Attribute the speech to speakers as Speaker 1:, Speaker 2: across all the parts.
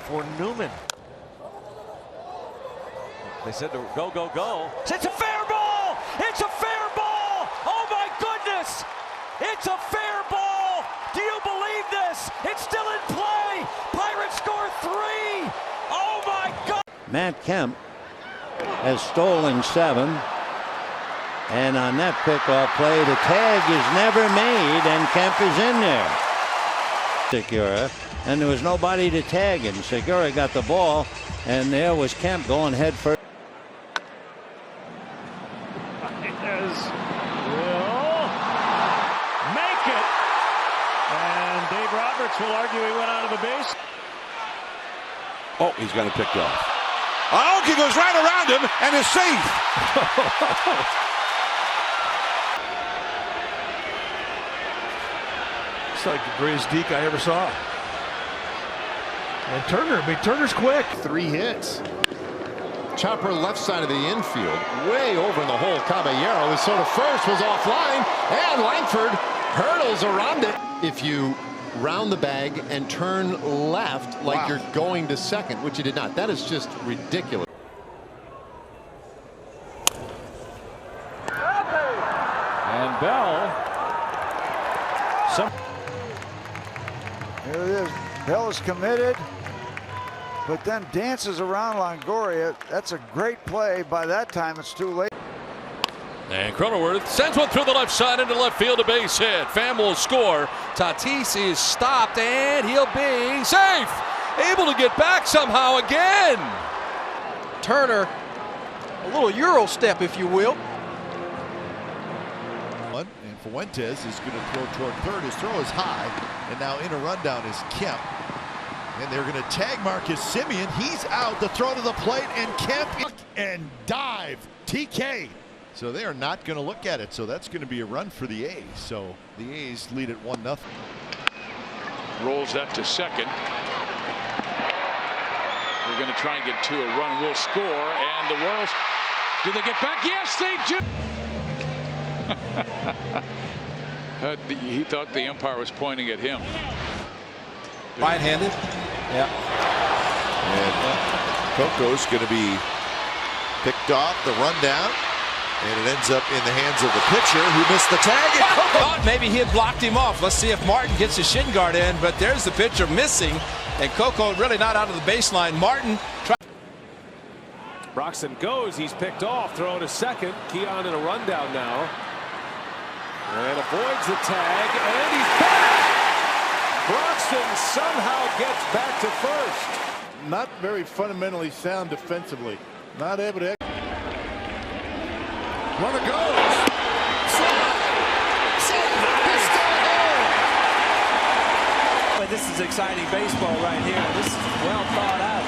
Speaker 1: for Newman. They said to go, go, go. It's a fair ball! It's a fair ball! Oh my goodness! It's a fair ball! Do you believe this? It's still in play! Pirates score 3! Oh my God!
Speaker 2: Matt Kemp has stolen 7. And on that pickoff play, the tag is never made, and Kemp is in there. Segura, and there was nobody to tag him. Segura got the ball, and there was Kemp going head first.
Speaker 3: Will make it, and Dave Roberts will argue he went out of the base.
Speaker 4: Oh, he's got it picked off. Aoki goes right around him and is safe.
Speaker 5: It's like the greatest deke I ever saw. And Turner's quick.
Speaker 6: 3 hits. Chopper left side of the infield, way over in the hole. Caballero, his sort of first was offline, and Langford hurdles around it. If you round the bag and turn left like you're going to second, which you did not, that is just ridiculous.
Speaker 3: And Bell.
Speaker 7: Here it is. Bell is committed, but then dances around Longoria. That's a great play. By that time, it's too late.
Speaker 8: And Cronenworth sends one through the left side into left field, a base hit. Pham will score. Tatis is stopped, and he'll be safe. Able to get back somehow again.
Speaker 9: Turner, a little Euro step, if you will.
Speaker 10: And Fuentes is going to throw toward third. His throw is high, and now in a rundown is Kemp. And they're going to tag Marcus Semien. He's out. The throw to the plate, and Kemp and dive. TK. So they are not going to look at it. So that's going to be a run for the A's. So the A's lead at 1-0.
Speaker 11: Rolls that to second. We're going to try and get to a run. We'll score. And the Royals, do they get back? Yes, they do. He thought the umpire was pointing at him.
Speaker 4: Right-handed.
Speaker 10: Yeah. And Coco's going to be picked off the rundown. And it ends up in the hands of the pitcher who missed the tag.
Speaker 9: Thought maybe he had blocked him off. Let's see if Martin gets his shin guard in. But there's the pitcher missing. And Coco really not out of the baseline. Martin.
Speaker 3: Broxton goes. He's picked off. Throw to second. Keon in a rundown now. And avoids the tag. And he's back. Broxton somehow gets back to first.
Speaker 5: Not very fundamentally sound defensively. Not able to.
Speaker 10: Runner goes.
Speaker 1: This is exciting baseball right here. This is well thought out.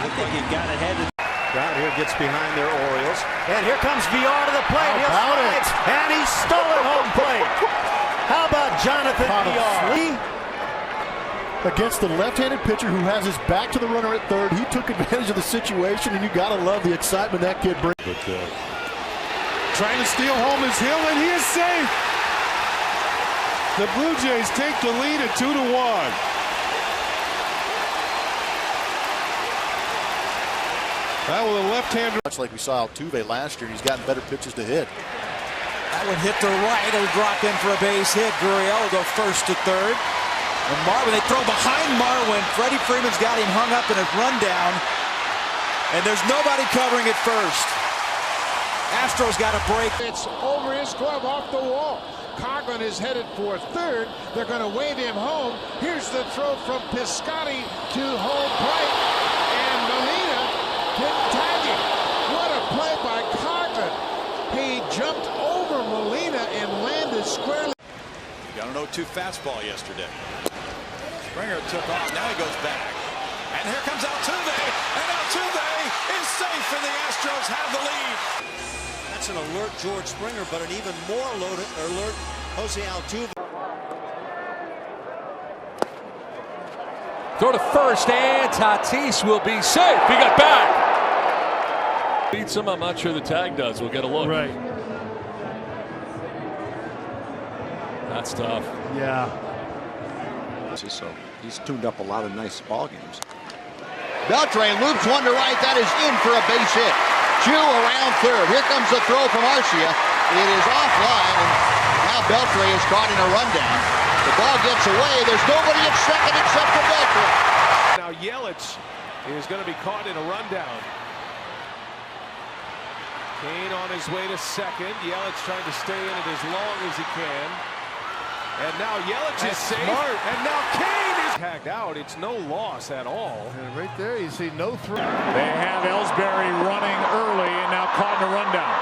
Speaker 1: I think he got it headed.
Speaker 5: Crowd here gets behind their Orioles.
Speaker 2: And here comes VR to the plate.
Speaker 5: How about it?
Speaker 2: And he's stolen home plate. How about Jonathan VR?
Speaker 5: Against the left-handed pitcher who has his back to the runner at third. He took advantage of the situation, and you got to love the excitement that kid brings. But trying to steal home is Hill, and he is safe. The Blue Jays take the lead at 2-1. That was a left-hander. Much like we saw Altuve last year, he's gotten better pitches to hit.
Speaker 9: That would hit the right. It'll drop in for a base hit. Gurriel will go first to third. And Marwin, they throw behind Marwin. Freddie Freeman's got him hung up in a rundown. And there's nobody covering at first. Astros got a break.
Speaker 6: It's over his glove off the wall. Coghlan is headed for third. They're going to wave him home. Here's the throw from Piscotty to home plate. And Molina didn't tag him. What a play by Coghlan. He jumped over Molina and landed squarely.
Speaker 9: Got an 0-2 fastball yesterday. Springer took off. Now he goes back. And here comes Altuve. And Altuve is safe, and the Astros have the lead. That's an alert George Springer, but an even more alert Jose Altuve.
Speaker 8: Throw to first, and Tatis will be safe. He got back. Beats him. I'm not sure the tag does. We'll get a look.
Speaker 5: Right.
Speaker 8: That's tough.
Speaker 5: Yeah.
Speaker 11: So
Speaker 12: He's tuned up a lot of nice ball games.
Speaker 10: Beltre loops one to right. That is in for a base hit. Chu around third. Here comes the throw from Arcia. It is offline, and now Beltre is caught in a rundown. The ball gets away. There's nobody at second except for Beltre.
Speaker 3: Now Yelich is going to be caught in a rundown. Kane on his way to second. Yelich trying to stay in it as long as he can. And now Yelich is safe.
Speaker 5: Smart.
Speaker 3: And now Kane is tagged out. It's no loss at all.
Speaker 5: And right there, you see no throw.
Speaker 11: They have Ellsbury running early and now caught in a rundown.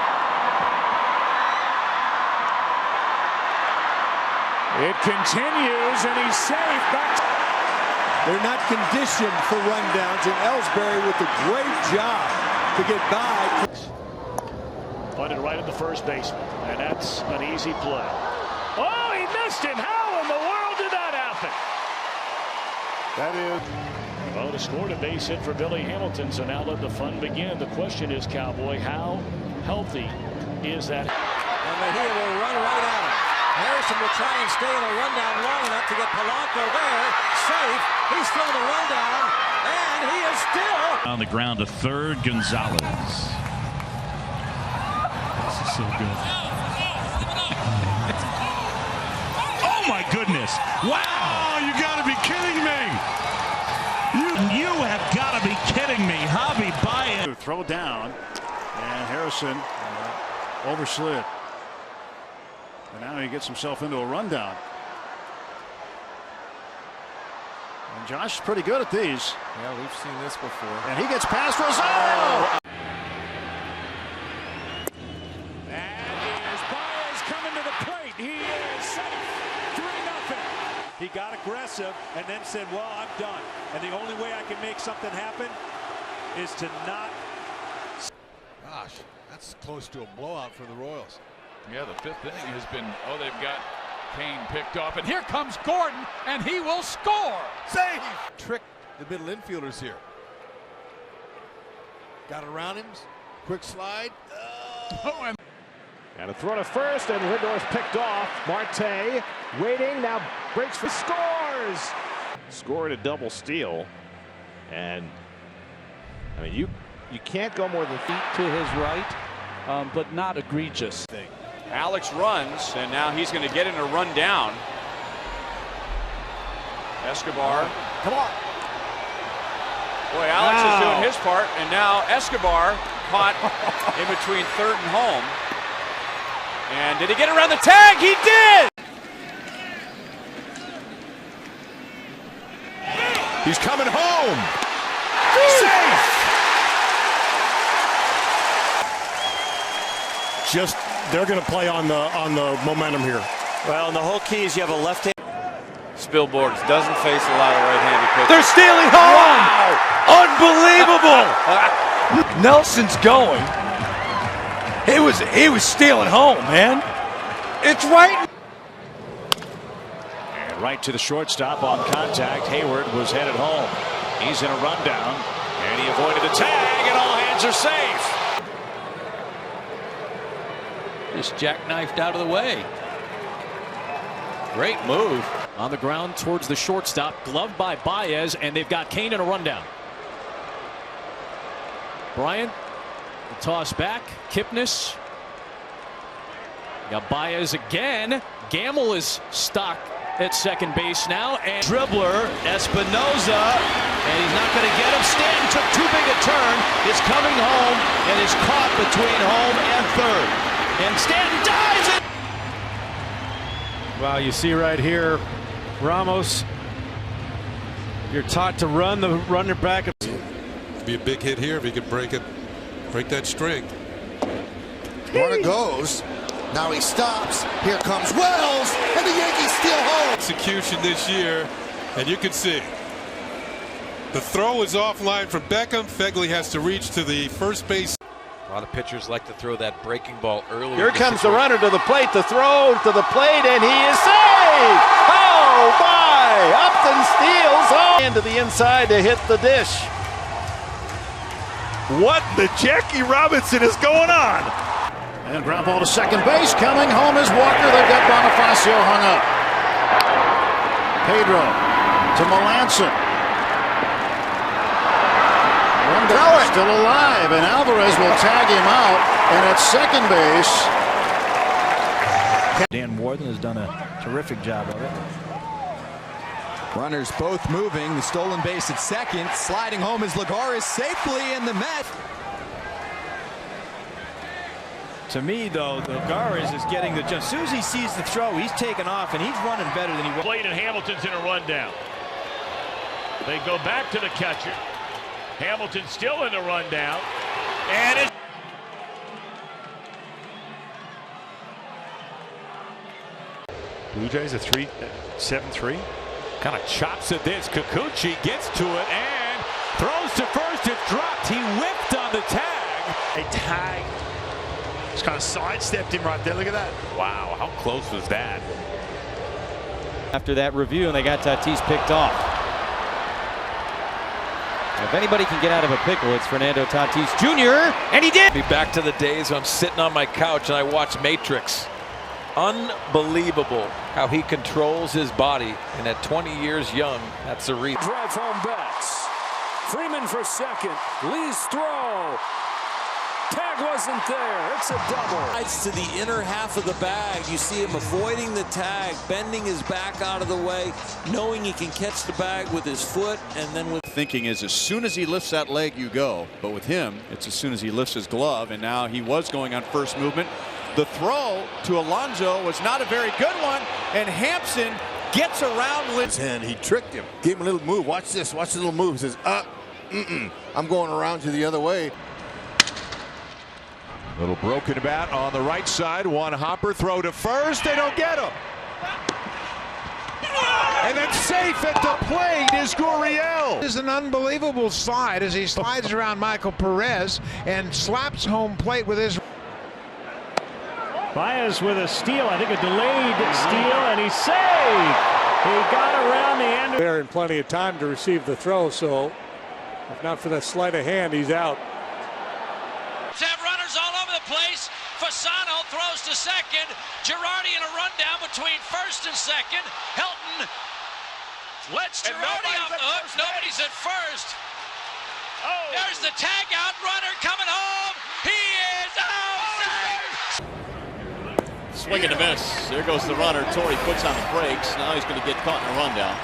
Speaker 11: It continues, and he's safe.
Speaker 12: They're not conditioned for rundowns, and Ellsbury with a great job to get by.
Speaker 11: Pointed right at the first baseman, and that's an easy play. Oh, he missed him. How in the world did that happen?
Speaker 5: That is.
Speaker 11: Well, to score a base hit for Billy Hamilton, so now let the fun begin. The question is, Cowboy, how healthy is that?
Speaker 1: And Mejia will run right out. Harrison will try and stay in a rundown long enough to get Polanco there. Safe. He's still in the rundown. And he is still
Speaker 11: On the ground to third, Gonzalez. This is so good. Oh my goodness. Wow, you gotta be kidding me. You have gotta be kidding me. Javi Baez.
Speaker 5: Throw down, and Harrison overslid. And now he gets himself into a rundown. And Josh is pretty good at these.
Speaker 3: Yeah, we've seen this before.
Speaker 5: And he gets past Rosario.
Speaker 11: And here's Baez coming to the plate. He is safe. 3-0.
Speaker 13: He got aggressive and then said, well, I'm done. And the only way I can make something happen is to not.
Speaker 10: Gosh, that's close to a blowout for the Royals.
Speaker 11: Yeah, the fifth inning has been, they've got Kane picked off. And here comes Gordon, and he will score.
Speaker 10: Save! Trick the middle infielders here. Got around him. Quick slide.
Speaker 3: And a throw to first, and Lindor's picked off. Marte waiting, now breaks for scores. Scored a double steal. And, I mean, you can't go more than
Speaker 1: feet to his right, but not egregious.
Speaker 14: Alex runs, and now he's going to get in a run down. Escobar.
Speaker 7: Come on.
Speaker 14: Boy, Alex is doing his part, and now Escobar caught in between third and home. And did he get around the tag? He did!
Speaker 3: he's coming home. Safe.
Speaker 5: Just they're going to play on the momentum here.
Speaker 1: Well, and the whole key is you have a left hand.
Speaker 14: Spilborghs doesn't face a lot of right-handed pitchers.
Speaker 1: They're stealing home! Wow. Unbelievable! Nelson's going. He was stealing home, man. It's right.
Speaker 11: And right to the shortstop on contact. Hayward was headed home. He's in a rundown, and he avoided the tag, and all hands are safe.
Speaker 1: Just jackknifed out of the way. Great move. On the ground towards the shortstop, gloved by Baez, and they've got Kane in a rundown. Bryant, the toss back, Kipnis. Got Baez again. Gamble is stuck at second base now, and dribbler Espinoza, and he's not going to get him. Stanton took too big a turn, is coming home, and is caught between home and third. And Stanton dives it.
Speaker 15: Well, you see right here, Ramos, you're taught to run the runner back.
Speaker 4: It'd be a big hit here if he could break that string.
Speaker 10: Runner goes. Now he stops. Here comes Wells, and the Yankees steal home.
Speaker 4: Execution this year, and you can see the throw is offline from Beckham. Fegley has to reach to the first base.
Speaker 9: A lot of pitchers like to throw that breaking ball early.
Speaker 15: Here comes the runner to the plate, the throw to the plate, and he is safe! Oh my! Upton steals home into the inside to hit the dish. What the Jackie Robinson is going on?
Speaker 5: And ground ball to second base. Coming home is Walker. They've got Bonifacio hung up. Pedro to Melanson. Rundown still alive, and Alvarez will tag him out. And at second base,
Speaker 16: Dan Warden has done a terrific job of it.
Speaker 17: Runners both moving. The stolen base at second. Sliding home is Lagares safely in the Met.
Speaker 16: To me, though, Lagares is getting the jump. As soon as he sees the throw, he's taking off, and he's running better than he was.
Speaker 11: Played, and Hamilton's in a rundown. They go back to the catcher. Hamilton still in the rundown. And it's
Speaker 13: Blue Jays a 7-3.
Speaker 3: Kind of chops at this. Kikuchi gets to it and throws to first. It's dropped. He whipped on the tag.
Speaker 13: A tag. Just kind of sidestepped him right there. Look at that.
Speaker 3: Wow, how close was that?
Speaker 1: After that review, and they got Tatis picked off. If anybody can get out of a pickle, it's Fernando Tatis Jr., and he did!
Speaker 8: Be back to the days when I'm sitting on my couch and I watch Matrix. Unbelievable how he controls his body, and at 20 years young, that's the reason.
Speaker 18: Drive home Betts. Freeman for second. Lee's throw. Tag wasn't there. It's a double.
Speaker 19: To the inner half of the bag. You see him avoiding the tag, bending his back out of the way, knowing he can catch the bag with his foot, and then with
Speaker 20: thinking is as soon as he lifts that leg, you go. But with him, it's as soon as he lifts his glove, and now he was going on first movement. The throw to Alonso was not a very good one, and Hampson gets around his
Speaker 21: hand. He tricked him. Gave him a little move. Watch this. Watch the little move. He says, I'm going around you the other way.
Speaker 3: Little broken bat on the right side. One hopper throw to first. They don't get him. And then safe at the plate is Gurriel.
Speaker 6: This is an unbelievable slide as he slides around Michael Perez and slaps home plate with his.
Speaker 13: Baez with a steal. I think a delayed steal, and he's safe. He got around the end.
Speaker 12: There in plenty of time to receive the throw, so if not for that sleight of hand, he's out.
Speaker 22: Have runners all over the place. Fasano throws to second. Girardi in a rundown between first and second. Helton lets Girardi off the hook. Nobody's at first. There's the tag out runner coming home. He is out.
Speaker 9: Swing and a miss. There goes the runner. Torrey puts on the brakes. Now he's going to get caught in a rundown.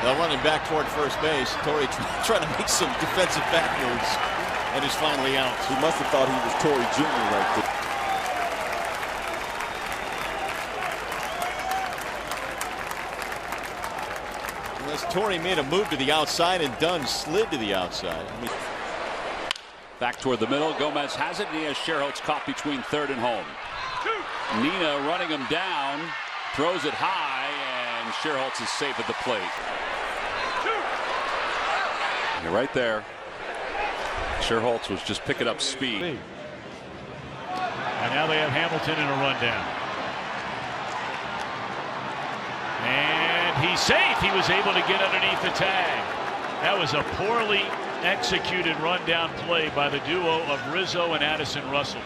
Speaker 9: They'll run him back toward first base. Torrey trying to make some defensive back moves, and he's finally out.
Speaker 23: He must have thought he was Torrey Jr. right there.
Speaker 9: Unless Torrey made a move to the outside and Dunn slid to the outside.
Speaker 24: Back toward the middle. Gomez has it, and he has Sherholtz caught between third and home. Nina running him down, throws it high, and Sherholtz is safe at the plate. You're right there. Sherholtz was just picking up speed.
Speaker 11: And now they have Hamilton in a rundown. And he's safe. He was able to get underneath the tag. That was a poorly executed rundown play by the duo of Rizzo and Addison Russell.